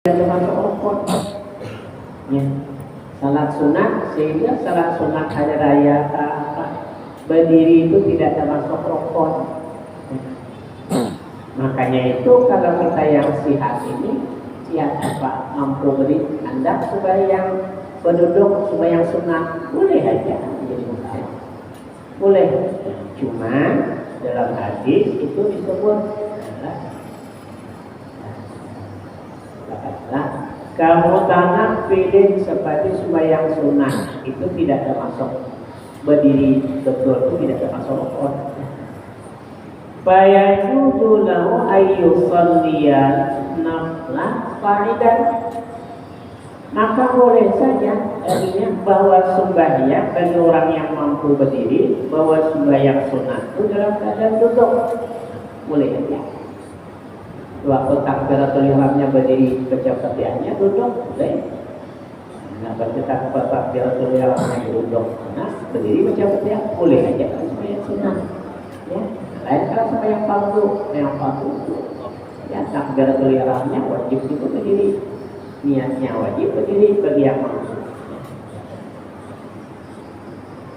termasuk rukun. Ya. Salat sunat, sehingga salat sunat hari raya berdiri itu tidak termasuk rukun. Makanya itu kalau kita yang sihat ini, sihat apa? Mampu beri Anda supaya yang berduduk, supaya yang sunat boleh aja jadi muslim. Boleh. Cuma dalam hadis itu disebut kamu tanah pilih seperti sembahyang sunat itu tidak termasuk berdiri betul, itu tidak termasuk rukun. Fayajuzu lahu ayyusalliya naflah faridan, maka boleh saja artinya bahwa sembahyang bagi orang yang mampu berdiri, bahwa sembahyang sunat itu dalam keadaan duduk boleh saja. Waktu takbiratul ihramnya berdiri, baca Fatihahnya duduk, boleh. Nah, baca takbiratul ihramnya duduk, nah berdiri baca Fatihah boleh aja kalau sembahyang sunat. Ya, lain kalau sembahyang fardu, yang fardu ya takbiratul ihramnya wajib itu berdiri, niatnya wajib berdiri bagi yang mampu.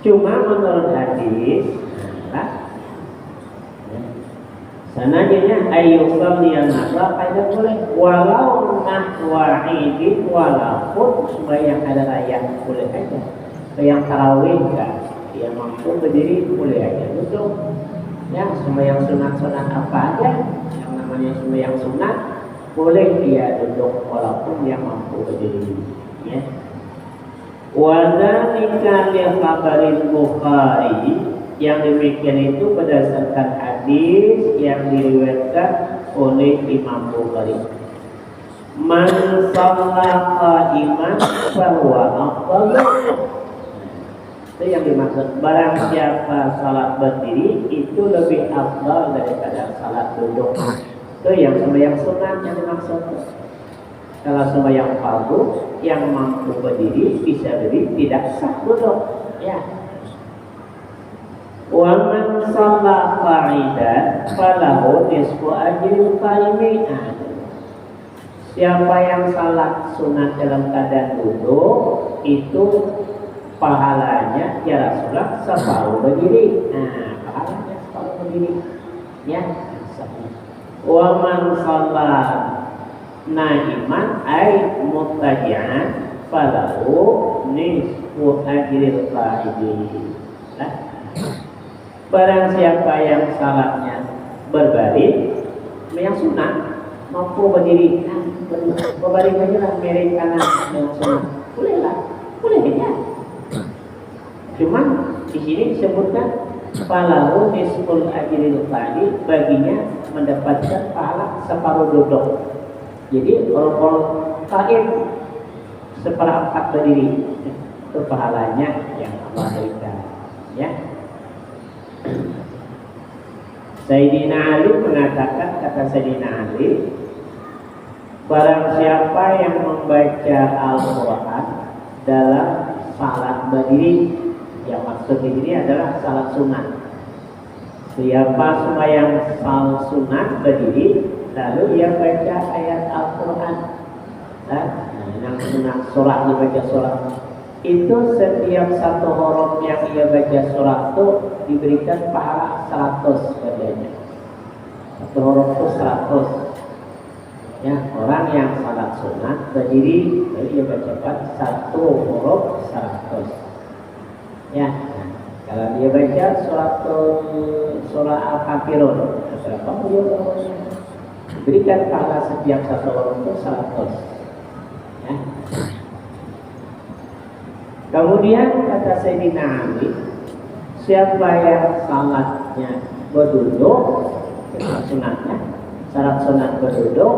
Cuma menurut hadis, sanadnya ayyusalli an-nafla pada boleh walau nahwa idin, walaupun sembahyang ada raya boleh aja. Yang tarawih enggak, yang mampu berdiri boleh aja duduk. Ya, sembahyang sunat-sunat apa aja yang namanya sembahyang sunat boleh dia duduk walaupun dia mampu berdiri. Ya. Wa dzalika li khabaril Bukhari, yang demikian itu berdasarkan hadis yang diriwayatkan oleh Imam Bukhari. Man shalla qa'iman fahuwa afdal. Itu yang dimaksud, barang siapa salat berdiri itu lebih afdal daripada salat duduk. Itu yang sembahyang sunat yang dimaksud. Kalau sembahyang fardu yang mampu berdiri bisa berdiri, tidak sah duduk. Ya. Wa man shalla qa'idan falahu nisfu ajril qa'imin. Siapa yang salat sunat dalam keadaan duduk itu pahalanya ya Rasulullah separuh berdiri. Nah, pahalanya separuh berdiri. Ya. Wa man shalla na'iman ay muttaji'an falahu nisfu ajril qa'imin. Barang siapa yang salatnya berbaring, yang sunat mampu berdiri, berbaring aja lah miring kanan yang sunat, bolehlah, boleh aja. Cuman di sini disebutkan falahu nisful ajril qa'id, baginya mendapatkan pahala separuh duduk. Jadi kalau qa'id seperempat berdiri itu pahalanya yang Allah berikan. Ya. Sayyidina Ali mengatakan, kata Sayyidina Ali, barang siapa yang membaca Al-Quran dalam salat berdiri, yang maksud di sini adalah salat sunat. Siapa sembahyang salat sunat berdiri, lalu ia baca ayat Al-Quran, yang sunat surah dibaca surah, itu setiap satu huruf yang ia baca surah itu diberikan pahala 100 padanya. Satu huruf itu 100. Ya, orang yang salat sunat berdiri, jadi ia bacakan satu huruf 100. Ya, nah, kalau dia baca surah Al-Kafirun, berapa huruf? Diberikan pahala setiap satu huruf itu 100. Ya. Kemudian kata Sayyidina Ali, siapa yang salatnya berduduk, sunatnya, salat sunat berduduk,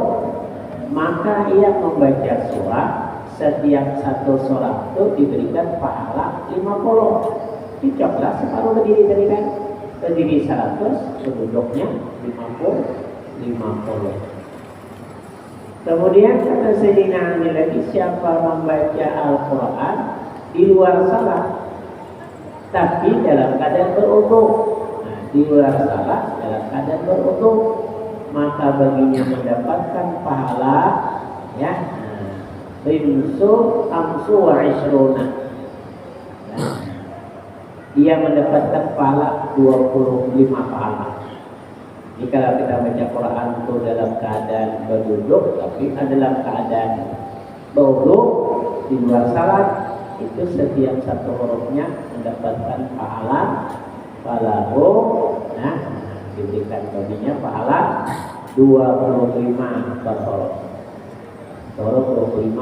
maka ia membaca surah, setiap satu surah itu diberikan pahala 50. Dicoklah separuh berdiri tadi kan, berdiri 100, berduduknya 50. Kemudian kata Sayyidina Ali lagi, siapa membaca Al-Quran di luar salat tapi dalam keadaan berwudu, di luar salat dalam keadaan berwudu, maka baginya mendapatkan pahala ya rimsu amsu wa isruna. Dia mendapatkan pahala 25 pahala. Jika kita baca Quran itu dalam keadaan berduduk, tapi dalam keadaan duduk di luar salat, itu setiap satu hurufnya mendapatkan pahala diberikan baginya pahala 25 per huruf. Huruf 25.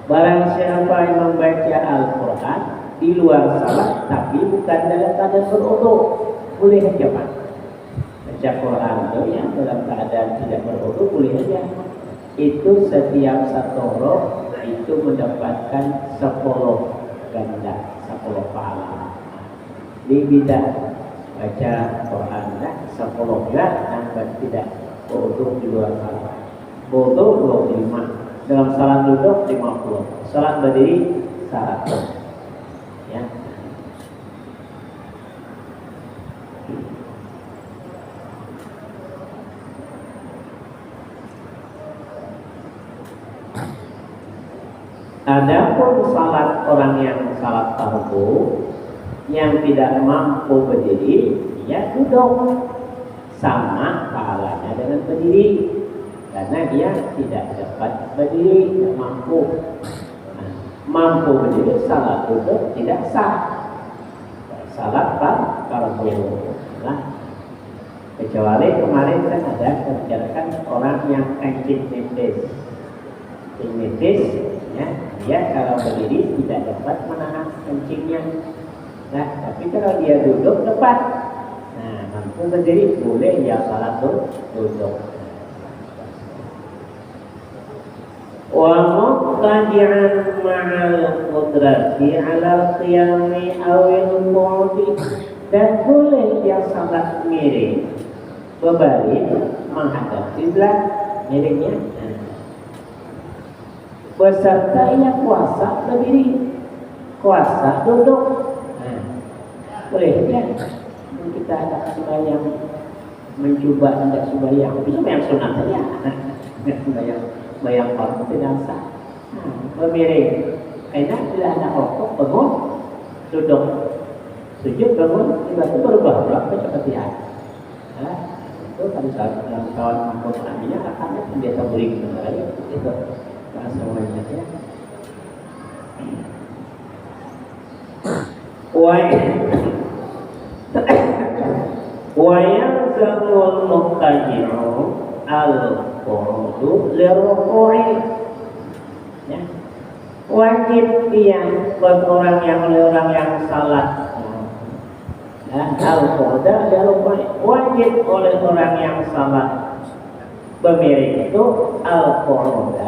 Barang siapa yang membaca Al-Quran di luar salat tapi bukan dalam keadaan berwudu, boleh aja Pak. Baca Quran itu ya dalam keadaan tidak berwudu boleh aja. Itu setiap satu huruf itu mendapatkan 10 ganda, 10 pahala. Di bidang baca Quran 10 ya, dan tidak berwudu di luar salat. Wudu 25. Dalam salat duduk 50, salat berdiri 100. Ya. Adapun salat orang yang salat fardu yang tidak mampu berdiri, ya duduk, sama pahalanya dengan berdiri. Karena dia tidak dapat berdiri, tidak mampu. Mampu berdiri, salat duduk tidak sah. Salat fardu. Kecuali kemarin kan ada membicarakan orang yang kencing nitis, ya, dia kalau berdiri tidak dapat menahan kencingnya. Nah, tapi kalau dia duduk dapat. Nah, mampu berdiri boleh ya salat duduk. Wa muqtadi'an ma'al qudrati 'alal qiyami awil qu'udi, dan boleh yang salat miring berbalik menghadap kiblat miringnya, beserta yang kuasa berdiri, kuasa duduk. Boleh ya kita ada sembahyang mencoba tidak sembahyang, itu sembahyang sunat saja, sembahyang fardu tidak sah. Bermiring, enak bila ada rokok bangun, duduk, sujud bangun, tiba-tiba berubah baca Fatihah. Itu kalau dalam kawan kampus namanya akan biasa beri sebenarnya itu semuanya ya. Wa yalzamul muqtadi'u al-qudu liruku'i, ya. Wajib dia buat orang yang salat al-qudu liruku'i, wajib oleh orang yang salat bermiring itu al-qudu,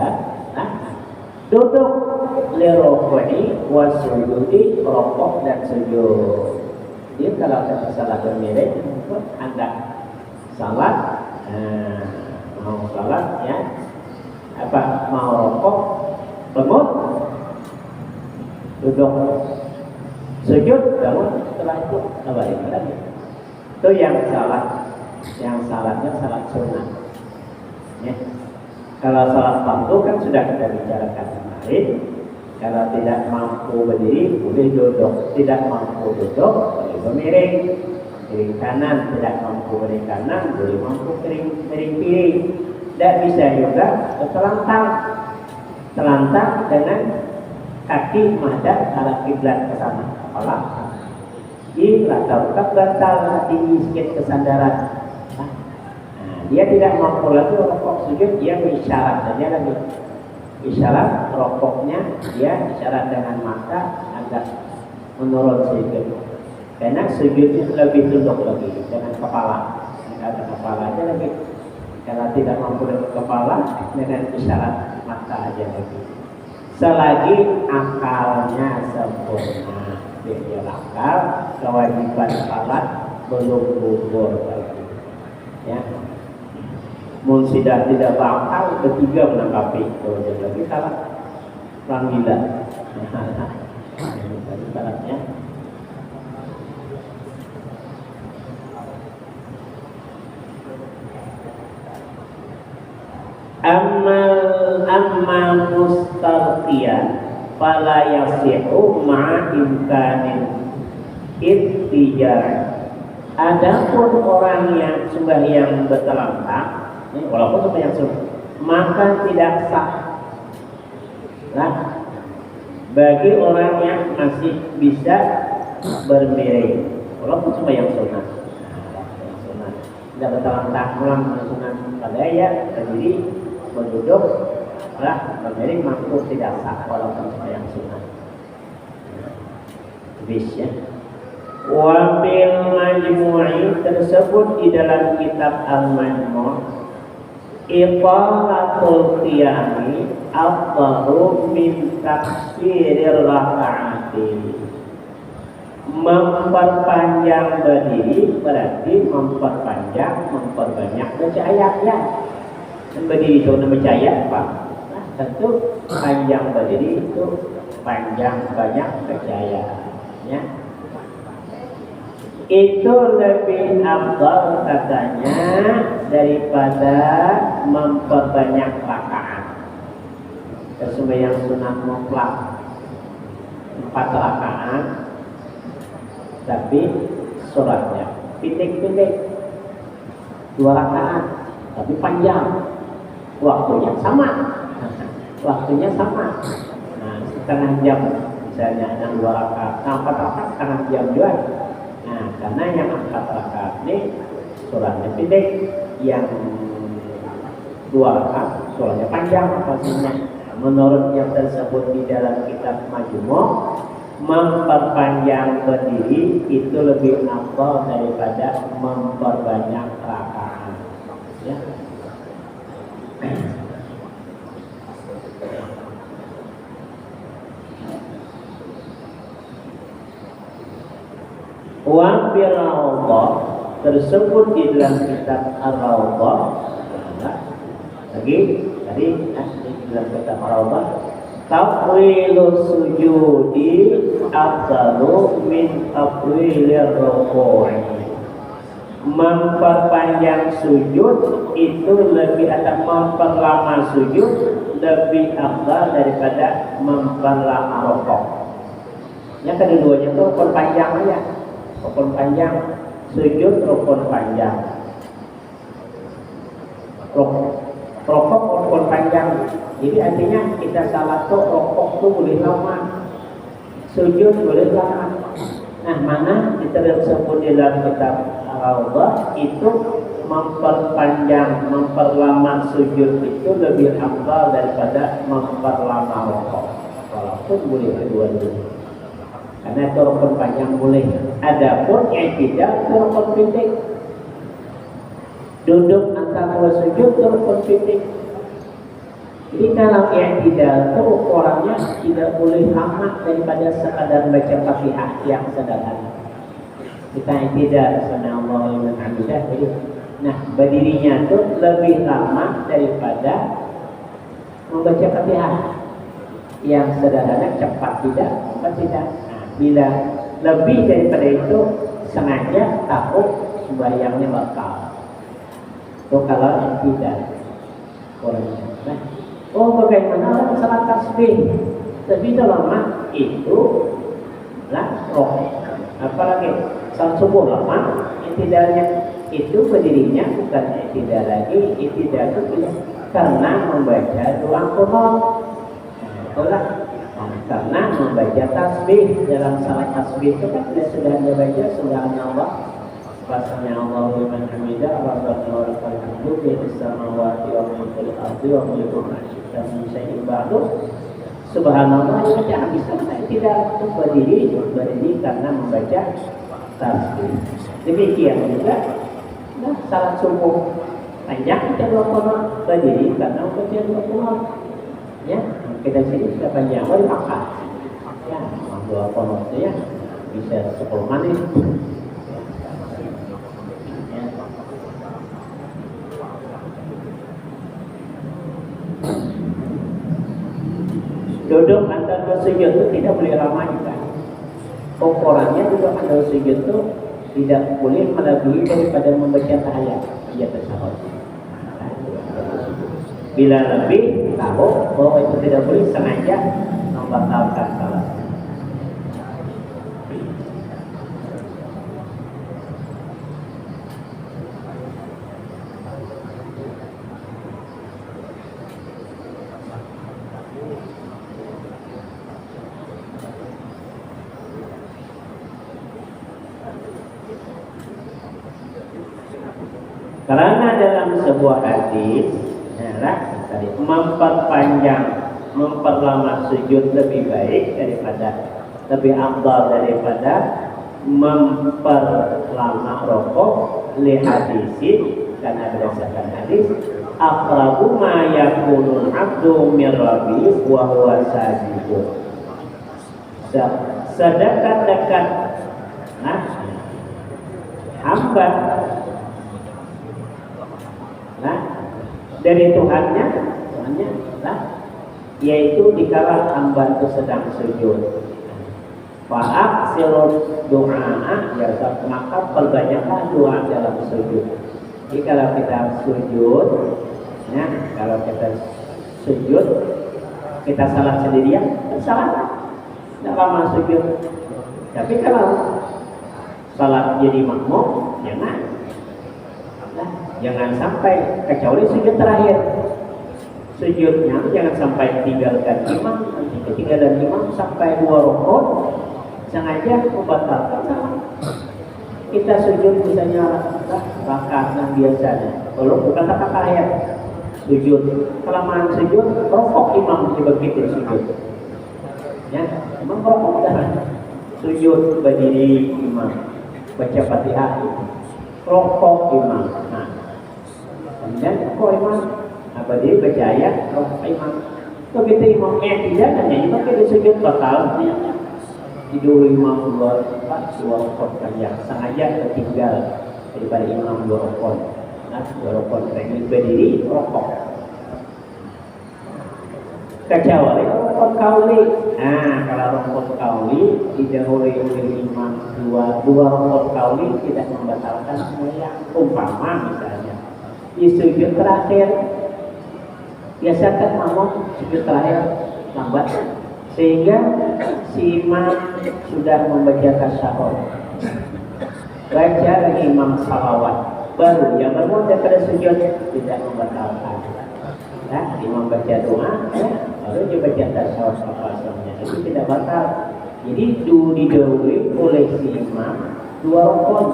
duduk liruku'i wa sujudi, rukuk dan sujud. Dia kalau kita salat bermiring, Anda salat, mau salat ya, mau rokok, bangun, duduk, sujud, bangun, setelah itu balik lagi. Itu yang salatnya salat sunnah. Ya. Kalau salat fardu kan sudah kita bicarakan kemarin. Kalau tidak mampu berdiri, boleh duduk. Tidak mampu duduk, boleh bermiring. Miring kanan, tidak mampu miring kanan, boleh mampu miring kiri. Tidak bisa juga terlentang dengan kaki menghadap arah kiblat ke sana, kepala. Di latar bantal tinggi sedikit kesandaran. Dia tidak mampu lagi rokok sujud, dia berisyarat saja lagi. Isyarat rokoknya dia isyarat dengan mata agak menurun sedikit. Karena sujudnya lebih tunduk lagi dengan kepala. Ada kepala aja lagi. Kalau tidak mampu dengan kepala, dengan isyarat mata aja lagi. Selagi akalnya sempurna, dia akal, kewajiban salat belum gugur lagi. Ya. Sudah tidak bakal ketiga menanggapi kalau jadi lagi salah orang gila. Tadi syaratnya. Amal amma mustarqiyan fala yasihu ma'a imkanin ittijar. Adapun orang yang sembahyang bertelentang, walaupun sembahyang sunnah, maka tidak sah lah bagi orang yang masih bisa bermiring, walaupun sembahyang sunnah. Tidak bertelentang ulang sunnah pada ya berdiri berduduk lah bermiring mampu tidak sah walaupun sembahyang sunnah. Bisa. Wa bil majmu'i tersebut di dalam kitab Al-Majmu' iqalatul qiyami afdalu min taksiril raka'ati. Memperpanjang berdiri berarti memperbanyak baca ayat ya. Berdiri itu baca ayat apa? Nah, tentu panjang berdiri itu panjang banyak baca ayat ya. Itu lebih afdal katanya daripada memperbanyak rakaat. Sembahyang sunat mutlak 4 rakaat, tapi sholatnya pendek-pendek 2 rakaat, tapi panjang. Waktunya sama. Nah, setengah jam misalnya ada 2 rakaat, 4 rakaat setengah jam juga. Nah, karena yang 4 rakaat ini sholatnya pendek, yang 2 rakaat sholatnya panjang pastinya. Menurut yang tersebut di dalam kitab Majmu', memperpanjang berdiri itu lebih afdal daripada memperbanyak rakaat. Ya. Wa bil rawdah tersebut di dalam kitab Ar-Rawdah. Lagi tadi di dalam kitab Ar-Rawdah, tafwilus sujudi afdalu min tafwilir ruku'i. Memperpanjang sujud itu lebih atau memperlama sujud lebih afdal daripada memperlama rukuk. Ya, kedua-duanya itu rukun panjang ya. Rukun panjang, sujud rukun panjang. Rokok rukun panjang. Jadi artinya kita salat tuh rokok tuh boleh lama, sujud boleh lama. Nah, mana kita tersebut di dalam kitab Ar-Rawdah itu memperpanjang, memperlama sujud itu lebih afdal daripada memperlama rokok. Walaupun boleh kedua-duanya. Karena itu rukun panjang boleh. Adapun i'tidal itu rukun pendek. Duduk antara sujud itu rukun pendek. Jadi kalau i'tidal itu ukurannya tidak boleh lama daripada sekadar baca Fatihah yang sederhana. Kita i'tidal Subhanallah wa bihamdihi. Jadi, nah berdirinya itu lebih lama daripada membaca Fatihah yang sederhana, cepat tidak. Bila lebih daripada itu sengaja takut sembahyangnya batal. Itu kalau yang tidak kurangnya. Nah, bagaimana orang salat tasbih? Tasbih itu lama itu lah roh. Apalagi salat subuh lama, tidaknya itu berdirinya bukan tidak lagi, tidak itu karena membaca doa kunut. Itulah. Karena membaca tasbih dalam salat tasbih itu kan sudah membaca subhanallah wa sami'allahu liman hamidah rabbana wa lakal hamdu fi samawati wa fil ardi wa mulku ma syi'ta min syai'in ba'du. Subhanallah baca habis tidak berdiri karena membaca tasbih. Demikian juga nah, salat subuh panjang kita dua kunut berdiri karena membaca dua kunut. Ya, kita sini sudah panjang boleh makan. Ya, dua kunut ya bisa 10 menit. Ya. Duduk antara sujud itu tidak boleh lama juga. Ukurannya duduk antara sujud itu tidak boleh melebihi daripada membaca tahiyat. Iya tersahut. Bila lebih tahu bahwa itu tidak boleh, sengaja membatalkan salat. Karena dalam sebuah hadis memperlama sujud lebih baik daripada, lebih afdal daripada memperlama rokok, li hadisin, karena berdasarkan hadis aqrabu ma yakunul abdu min rabbi wa huwa sajidun, sedekat-dekat hamba dari Tuhannya yaitu dikala hamba itu sedang sujud. Fa'aksirul du'a, ya, maka perbanyaklah doa dalam sujud. Jadi kalau kita sujud, ya, kalau kita sujud, kita salat sendirian, salat, tidak lama sujud. Tapi kalau salat jadi makmum, jangan sampai, kecuali sujud terakhir. Sujudnya jangan sampai tinggalkan imam, nanti ketinggalan imam sampai 2 rakaat, sengaja membatalkan salat. Kita sujud misalnya rakaat yang biasanya, kalau bukan rakaat akhir, sujud kelamaan sujud, rokok imam juga begitu sujud. Ya, imam rokok dah. Sujud berdiri imam, baca Fatihah, rokok imam. Nah, kemudian kok imam dia percaya rokok imam. Begitu imamnya tidak, hanya imam kita sujud batal. Tidur imam 2 rakaat yang sengaja tertinggal daripada imam 2 rakaat. Nah, 2 rakaat lagi berdiri rokok. Kecuali rokok kauli. Nah, kalau rokok kauli didahului oleh imam 2 rakaat kauli tidak membatalkan semuanya. Umpama misalnya di sujud terakhir, biasakan makmum sujud terakhir lambat, sehingga si imam sudah membaca tasyahud, baca imam salawat, baru yang bangun daripada sujud, tidak membatalkan. Ya, imam baca doa, baru dia baca tasyahud apa-apanya, itu tidak batal. Jadi didahului oleh si imam 2 rakaat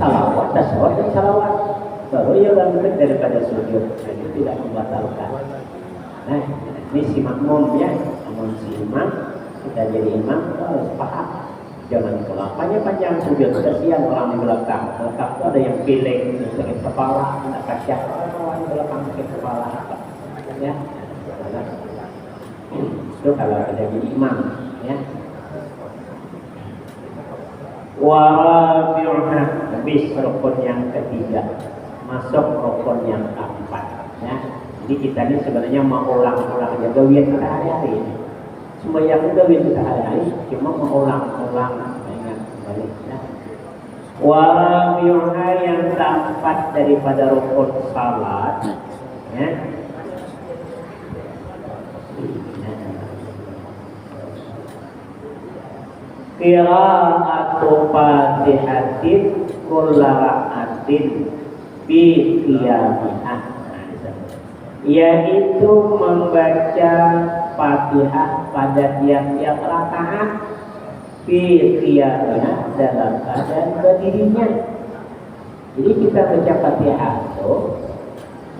salawat, tasyahud dan salawat, baru ia bangkit daripada sujud, itu tidak membatalkan. Nah, ini si makmum ya, namun si imam, kita jadi imam harus paham, jangan panjang sujud, kesian orang di belakang. Belakang itu ada yang piling, sakit kepala, tidak kasihan orang di belakang sakit kepala, ya. Itu kalau ada jadi imam, ya. Warabi'uha, habis rukun yang ketiga, masuk rukun yang keempat, ya. Jadi kita ini sebenarnya mau ulang-ulang aja gawian kita hari-hari. Semua yang gawian kita hari-hari cuma mau ulang-ulang, ingat balik, ya. Warabi'uha, yang keempat daripada rukun salat, ya. Qira'atu Fatihatin kulla rak'atin bi qiyamiha, yaitu membaca Fatihah pada tiap-tiap rakaat bi qiyamiha, dalam keadaan berdirinya. Jadi kita baca Fatihah itu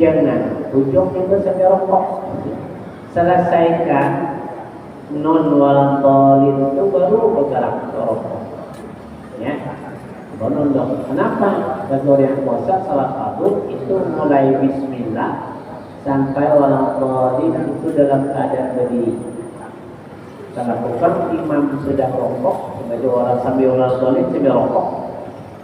jangan ujung itu sampai rokok, selesaikan nun wal dhalin itu baru bergerak ke rukuk, ya. Baru dong. Kenapa? Bagi yang puasa salah satu itu mulai bismillah sampai wal dhalin itu dalam keadaan berdiri. Kalau bukan imam sudah rukuk, sebagai orang sambil wal dhalin sambil rukuk,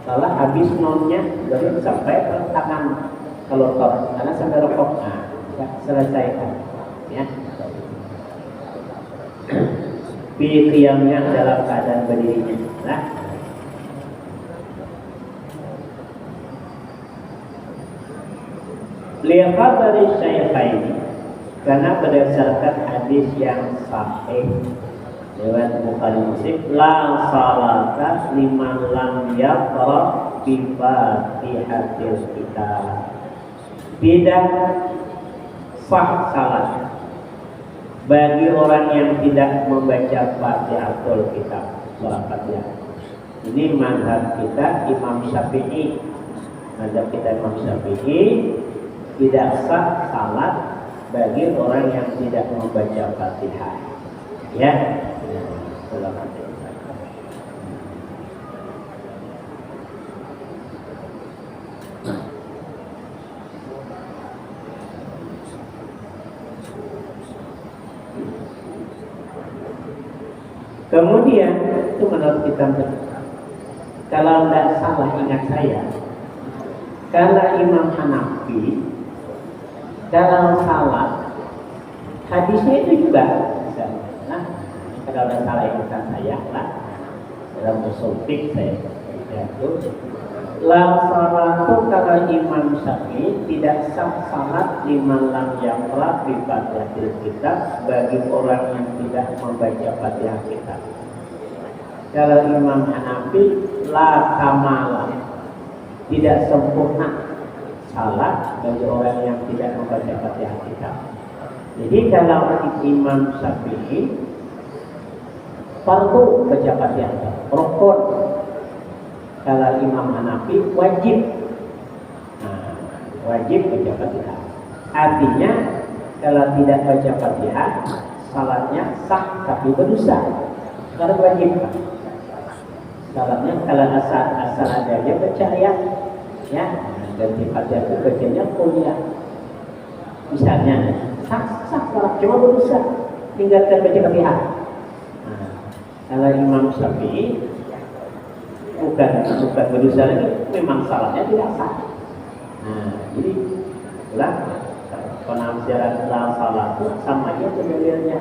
salah habis nunnya dari sampai ke tangan kalau karena sampai rukuk. Nah, ya, selesaikan, ya. Bi qiyamnya dalam keadaan berdirinya. Nah, lihat dari Syaikhaini, Karena berdasarkan hadis yang sahih riwayat Bukhari Muslim, la salata liman lam yaqra bi Fatihatil Kitab. Tidak sah salat bagi orang yang tidak membaca Fatihatul Kitab, surah Fatihah. Ini mazhab kita Imam Syafi'i. Mazhab kita Imam Syafi'i, tidak sah salat bagi orang yang tidak membaca Fatihah. Ya. Kemudian itu menurut kita, kalau tidak salah ingat saya, kalau Imam Hanafi dalam salat hadisnya itu juga, nah, kalau tidak salah ingatan saya lah dalam usul fiqh saya itu, la salatu kalau Imam Syafi'i tidak sah salat liman lam yaqra bi Fatihatil Kitab bagi orang yang tidak membaca Fatihah Kitab. Kalau Imam Hanafi la kamala, tidak sempurna salat bagi orang yang tidak membaca Fatihah Kitab. Jadi kalau Imam Syafi'i fardu baca Fatihah, rukun. Kalau Imam Hanafi wajib, wajib baca Fatihah. Artinya kalau tidak baca Fatihah, salatnya sah tapi berdosa. Karena wajib. Salatnya kalau asal adanya baca ayat, ya, ganti Fatihah itu bacanya kuliah. Misalnya sah salat cuma berdosa, tinggalkan baca Fatihah. Kalau Imam Syafi'i bukan berdosa lagi, memang salahnya tidak sah. Jadi itulah penafsiran la salat itu sama aja sebenarnya.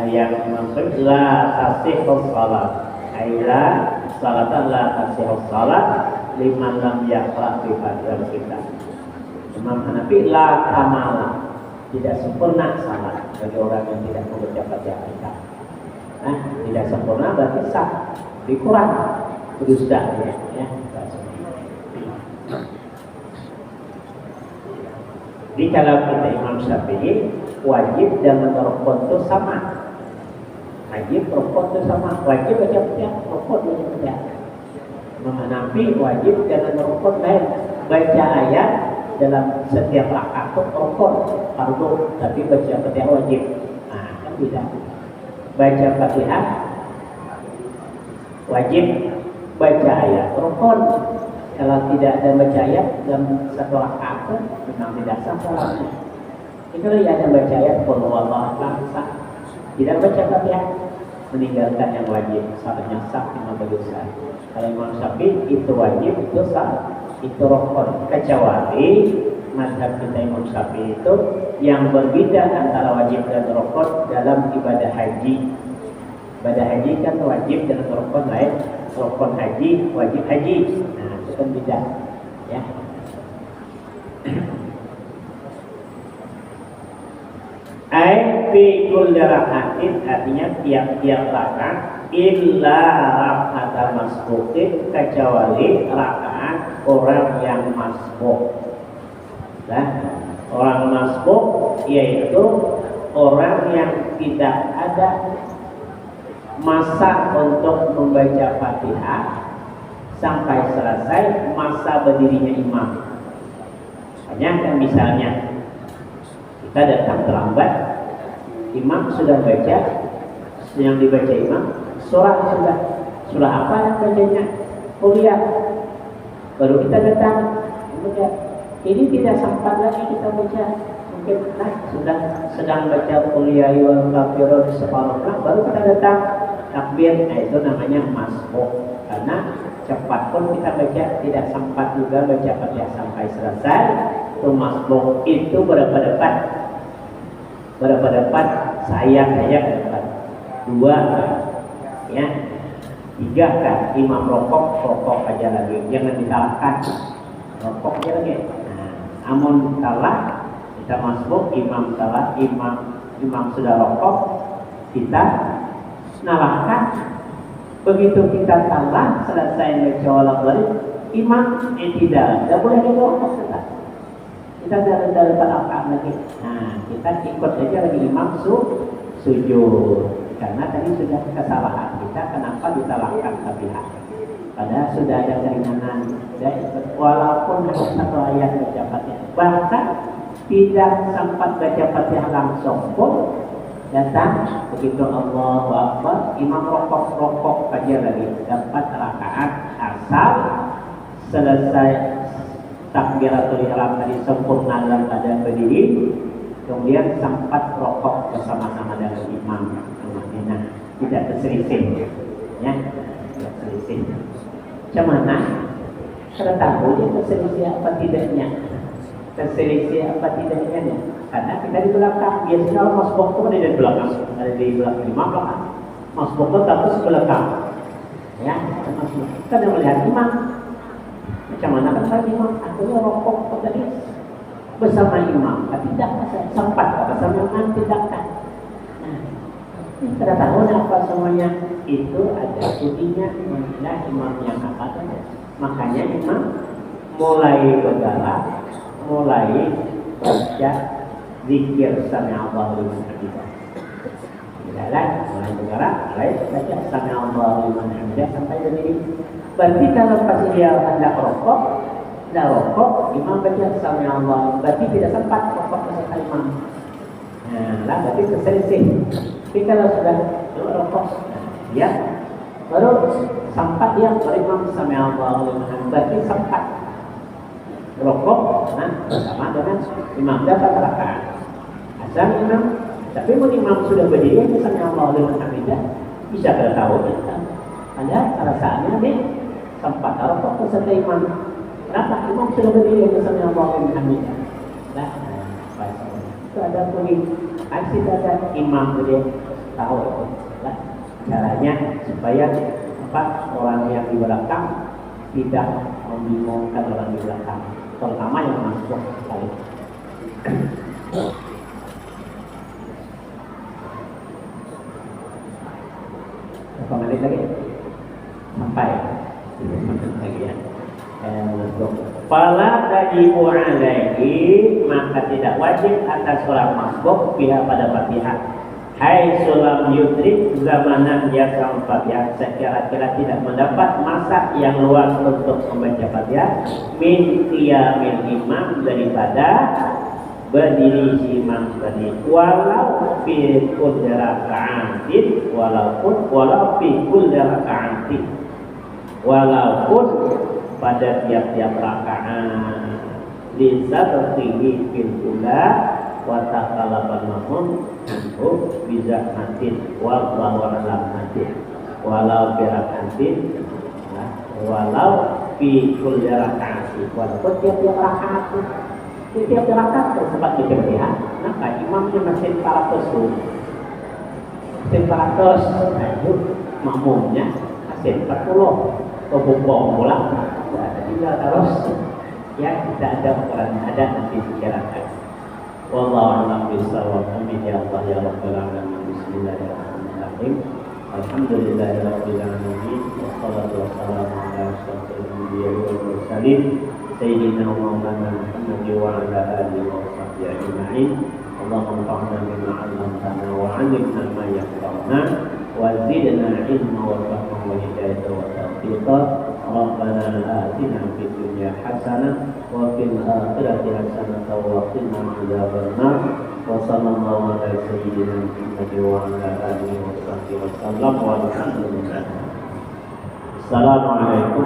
Yang maksud la tasihhus salat, la salatan la tasihhus salat liman lam yaqra bi Fatihil Kitab. Imam Hanafi la kamala, tidak sempurna salat bagi orang yang tidak membaca Fatihah Kitab. Tidak sempurna berarti sah, dikurang, berdusta, ya. Jadi kalau kita Imam Syafi'i wajib dan rukun itu sama. Wajib rukun itu sama. Wajib baca Fatihah, rukun baca Fatihah. Imam Hanafi wajib dan rukun lain. Baca ayat dalam setiap rakaat itu rukun, fardu, tapi baca Fatihah wajib. Kan tidak. Baca Fatihah wajib, baca ayat rukun. Kalau tidak ada baca ayat dalam satu rakaat memang tidak sah salatnya. Kalau ada baca ayat qul huwallahu ahad sah. Tidak baca Fatihah meninggalkan yang wajib, salatnya sah cuma berdosa. Kalau Imam Syafi'i itu wajib, itu sah, itu rukun. Kecuali mazhab kita Imam Syafi'i itu yang berbeda antara wajib dan rukun dalam ibadah haji. Ibadah haji kan wajib dan rukun lain. Rukun haji, wajib haji. Itu kan beda, ya. Fi kulli raka'atin, artinya tiap-tiap rakaat, illa raka'at masbuqin, kecuali rakaat orang yang masbuk. Orang masbuk yaitu orang yang tidak ada masa untuk membaca Fatihah sampai selesai masa berdirinya imam. Hanya kan misalnya kita datang terlambat, imam sudah baca, yang dibaca imam surah apa yang bacanya? Kuliah. Baru kita datang, ini tidak sempat lagi kita baca. Mungkin sudah sedang baca kuliah wal kafirun separuh, baru kita datang takbir. Itu namanya masbuk. Karena cepat pun kita baca, tidak sempat juga baca Fatihah sampai selesai. Itu masbuk. Itu berapa depan? Saya depan. 2 ya. 3 kan imam rokok aja lagi, jangan disalahkan, rokok aja lagi. Amun salah Kita masbuk, imam salah, imam sudah rokok, kita nalahkan. Begitu kita salah, selesai baca walau balik, imam tidak boleh dirokok kita. Kita dari talaqah lagi. Nah, kita ikut aja lagi imam sujud. Karena tadi sudah kesalahan kita, kenapa ditalaqkan tabiat? Padahal sudah ada keringanan. Walaupun hanya satu ayat baca Fatihah, bahkan tidak sempat baca Fatihah langsung pun datang begitu Allahu Akbar, imam rokok aja lagi dapat rakaat asal selesai takbiratul ihram tadi sempurna dalam keadaan berdiri, kemudian sempat rokok bersama-sama dengan imam. Nah, tidak terselisih, ya, tidak terselisih. Cuman, kita tahu dia terselisih apa tidaknya, ya. Karena kita di belakang, biasanya orang masbuk itu ada di belakang, imam belakang. Masbuk itu tapi di belakang, ya. Kita ada melihat imam. Macam mana kan saya imam? Akhirnya rokok tadi bersama imam, tapi tidak sempat bersama imam tidak kan. Nah, kita tahu apa semuanya itu ada studinya, mana imam yang apa saja. Makanya imam mulai bergerak, mulai baca zikir sami Allahu liman hamidah. Mulai bergerak, mulai baca sami Allahu liman hamidah sampai berdiri. Berarti kalau pas dia hendak rokok, imam baca sami Allahu, berarti tidak sempat rokok beserta imam. Nah, berarti terselisih. Tapi kalau sudah rokok, dia baru sempat dia berimam sami Allahu liman hamidah, berarti sempat rokok bersama dengan imam dapat rakaat. Asal imam, tapi imam sudah berdiri sami Allahu liman hamidah, bisa kita tahu kita. Ada perasaannya nih sempat rokok beserta imam. Kenapa imam sudah berdiri sami Allahu liman hamidah? Nah, itu ada kuning. Aksi ada imam dia tahu itu. Nah, caranya supaya orang yang di belakang tidak membingungkan orang di belakang, terutama yang masuk sekali. Berapa menit lagi? Sampai lagi ya. Fala tajibu alaihi, maka tidak wajib atas orang masbuk pihak pada Fatihah. Hai sulam yudrik zamanan yasam Fatihah, sekira-kira tidak mendapat masa yang luas untuk membaca Fatihah min qiyamil imam, daripada berdiri si imam tadi, walau fi kulli raka'atin, walaupun pada tiap-tiap rakaat bisa tertinggi fil ula wa taqalaban mahum anhu bisa hatin wa alam hatin walau birakatin, walau fi kulli raka'atin, walaupun tiap-tiap rakaat sempat dikerjakan, maka imamnya masih 400, nah itu makmumnya masih 40, kebukong pulang, tinggal terus, ya tidak ada ukuran, ada nanti dibicarakan. Wallahu a'lam bishawab. Amin ya Allah ya rabbal alamin. Bismillahirrahmanirrahim. Alhamdulillahirabbil alamin. Wassalatu wassalamu ala asyrofil anbiya'i wal mursalin sayyidina wa maulana Muhammad wa ala alihi wa sahbihi ajma'in. Allahumma anfa'na bima 'allamtana wa 'allimna ma yanfa'una wa zidna 'ilman wa fahman wa hidayatan wa tawfiqan. Rabbana atina fid dunya hasanah wa fil akhirati hasanah wa qina adzabannar. Wa sallallahu ala sayyidina Muhammad wa ala alihi wa sahbihi wa sallam. Assalamualaikum.